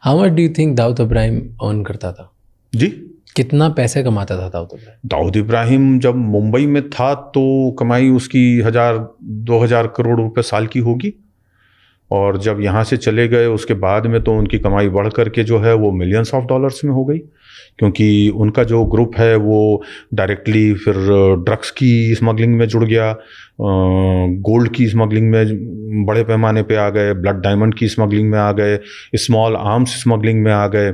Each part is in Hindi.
How much do you think Dawood Ibrahim earn करता था? जी, कितना पैसे कमाता था दाऊद इब्राहिम? दाऊद इब्राहिम जब मुंबई में था तो कमाई उसकी 1000-2000 करोड़ रुपए साल की होगी, और जब यहाँ से चले गए उसके बाद में तो उनकी कमाई बढ़ करके जो है वो मिलियंस ऑफ डॉलर्स में हो गई, क्योंकि उनका जो ग्रुप है वो डायरेक्टली फिर ड्रग्स की स्मगलिंग में जुड़ गया, गोल्ड की स्मगलिंग में बड़े पैमाने पे आ गए, ब्लड डायमंड की स्मगलिंग में आ गए, स्मॉल आर्म्स स्मगलिंग में आ गए,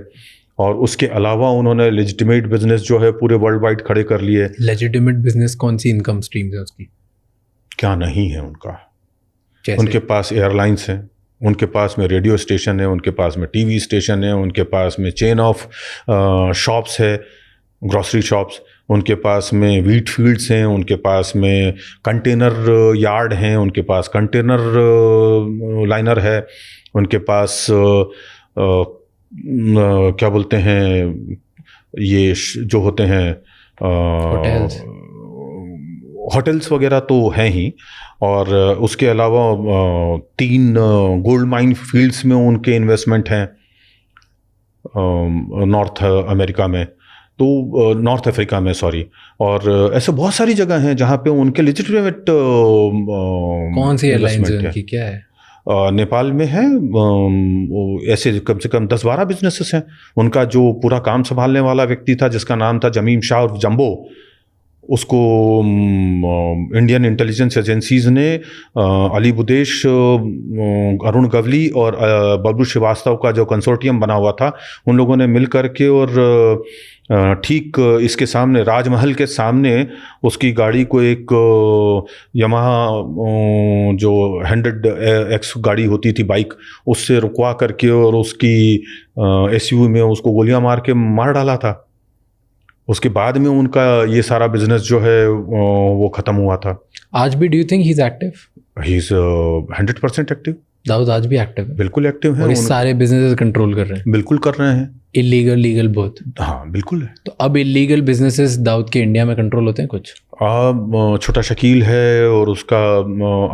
और उसके अलावा उन्होंने लेजिटिमेट बिजनेस जो है पूरे वर्ल्ड वाइड खड़े कर लिए। लेजिटिमेट बिजनेस कौन सी इनकम स्ट्रीम है उसकी? क्या नहीं है उनका? जैसे? उनके पास एयरलाइंस हैं, उनके पास में रेडियो स्टेशन है, उनके पास में टीवी स्टेशन है, उनके पास में चेन ऑफ शॉप्स है, ग्रॉसरी शॉप्स, उनके पास में व्हीट फील्ड्स हैं, उनके पास में कंटेनर यार्ड हैं, उनके पास कंटेनर लाइनर है, उनके पास क्या बोलते हैं ये जो होते हैं होटल्स वगैरह तो हैं ही, और उसके अलावा 3 गोल्ड माइन फील्ड्स में उनके इन्वेस्टमेंट हैं नॉर्थ अमेरिका में, तो नॉर्थ अफ्रीका में सॉरी, और ऐसे बहुत सारी जगह हैं जहाँ पे उनके लेजिटिमेट कौन सी एयरलाइंस है उनकी, क्या है? नेपाल में है, ऐसे कम से कम 10-12 बिजनेसेस हैं। उनका जो पूरा काम संभालने वाला व्यक्ति था जिसका नाम था जमीम शाह और जंबो, उसको इंडियन इंटेलिजेंस एजेंसीज ने अली बुदेश, अरुण गवली और बबलू श्रीवास्तव का जो कंसोर्टियम बना हुआ था, उन लोगों ने मिल करके और ठीक इसके सामने, राजमहल के सामने, उसकी गाड़ी को एक यमाहा जो 100X गाड़ी होती थी बाइक, उससे रुकवा करके और उसकी SUV में उसको गोलियां मार के मार डाला था। उसके बाद में उनका ये सारा बिजनेस जो है वो खत्म हुआ था। आज भी do you think he is active? He is 100% active. Dawood आज भी एक्टिव है? बिल्कुल एक्टिव है, और इस सारे बिजनेसेस कंट्रोल कर रहे हैं? बिल्कुल कर रहे हैं। Illegal legal both? हाँ बिल्कुल है। तो अब इलीगल बिजनेसेस दाऊद के इंडिया में कंट्रोल होते हैं कुछ? छोटा शकील है और उसका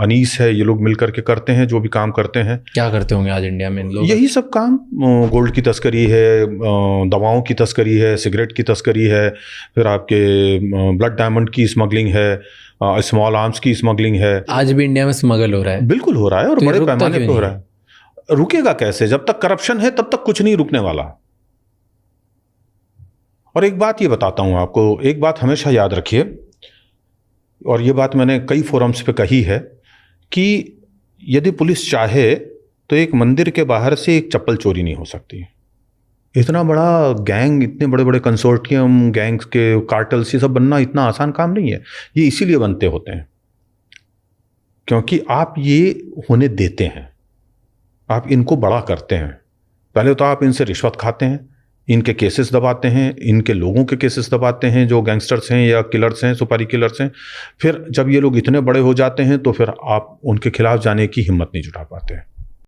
अनीस है, ये लोग मिल करके करते हैं जो भी काम करते हैं। क्या करते होंगे आज इंडिया में इन लोग? यही सब काम, गोल्ड की तस्करी है, दवाओं की तस्करी है, सिगरेट की तस्करी है, फिर आपके ब्लड डायमंड की स्मगलिंग है, स्मॉल आर्म्स की स्मगलिंग है। आज भी इंडिया में स्मगल हो रहा है? बिल्कुल हो रहा है, और तो बड़े पैमाने पे हो रहा है। रुकेगा कैसे? जब तक करप्शन है तब तक कुछ नहीं रुकने वाला। और एक बात ये बताता हूं आपको, एक बात हमेशा याद रखिए, और ये बात मैंने कई फोरम्स पे कही है, कि यदि पुलिस चाहे तो एक मंदिर के बाहर से एक चप्पल चोरी नहीं हो सकती। इतना बड़ा गैंग, इतने बड़े बड़े कंसोर्टियम गैंग्स के कार्टल्स, ये सब बनना इतना आसान काम नहीं है। ये इसीलिए बनते होते हैं क्योंकि आप ये होने देते हैं, आप इनको बड़ा करते हैं। पहले तो आप इनसे रिश्वत खाते हैं, इनके केसेस दबाते हैं, इनके लोगों के केसेस दबाते हैं जो गैंगस्टर्स हैं या किलर्स हैं, सुपारी किलर्स हैं। फिर जब ये लोग इतने बड़े हो जाते हैं तो फिर आप उनके खिलाफ जाने की हिम्मत नहीं जुटा पाते हैं।